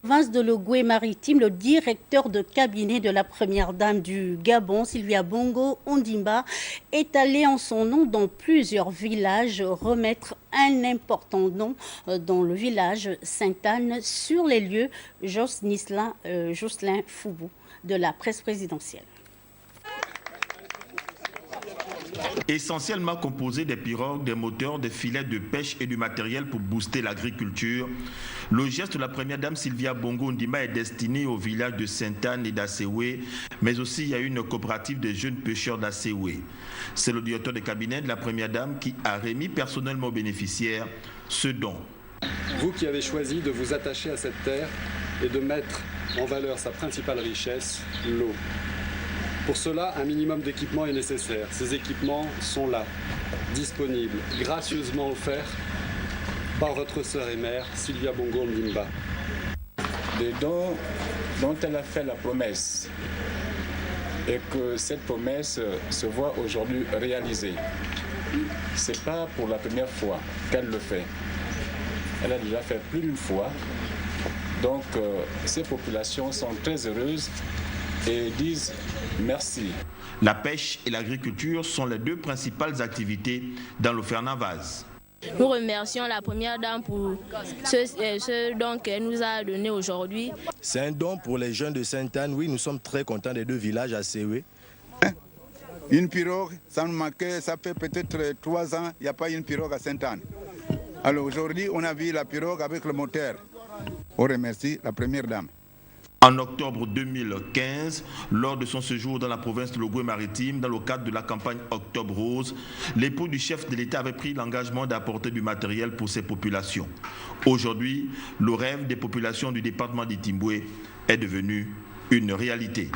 Province de l'Ogooué-Maritime, le directeur de cabinet de la première dame du Gabon, Sylvia Bongo Ondimba, est allé en son nom dans plusieurs villages remettre un important don dans le village Sainte-Anne sur les lieux Jocelyn Foubou de la presse présidentielle. Essentiellement composé des pirogues, des moteurs, des filets de pêche et du matériel pour booster l'agriculture, le geste de la première dame Sylvia Bongo Ondimba est destiné au village de Sainte-Anne et d'Asséoué, mais aussi il y a une coopérative de jeunes pêcheurs d'Asséoué. C'est le directeur de cabinet de la première dame qui a remis personnellement aux bénéficiaires ce don. Vous qui avez choisi de vous attacher à cette terre et de mettre en valeur sa principale richesse, l'eau. Pour cela, un minimum d'équipements est nécessaire. Ces équipements sont là, disponibles, gracieusement offerts par votre sœur et mère, Sylvia Bongo Ondimba. Des dons dont elle a fait la promesse et que cette promesse se voit aujourd'hui réalisée. Ce n'est pas pour la première fois qu'elle le fait. Elle a déjà fait plus d'une fois. Donc ces populations sont très heureuses et disent merci. La pêche et l'agriculture sont les deux principales activités dans le Fernavaz. Nous remercions la première dame pour ce don qu'elle nous a donné aujourd'hui. C'est un don pour les jeunes de Sainte-Anne. Oui, nous sommes très contents des deux villages à Asséoué. Une pirogue, ça nous manquait, ça fait peut-être 3 ans, il n'y a pas une pirogue à Sainte-Anne. Alors aujourd'hui, on a vu la pirogue avec le moteur. On remercie la première dame. En octobre 2015, lors de son séjour dans la province de l'Ogooué-Maritime, dans le cadre de la campagne Octobre Rose, l'époux du chef de l'État avait pris l'engagement d'apporter du matériel pour ces populations. Aujourd'hui, le rêve des populations du département d'Itimboué est devenu une réalité.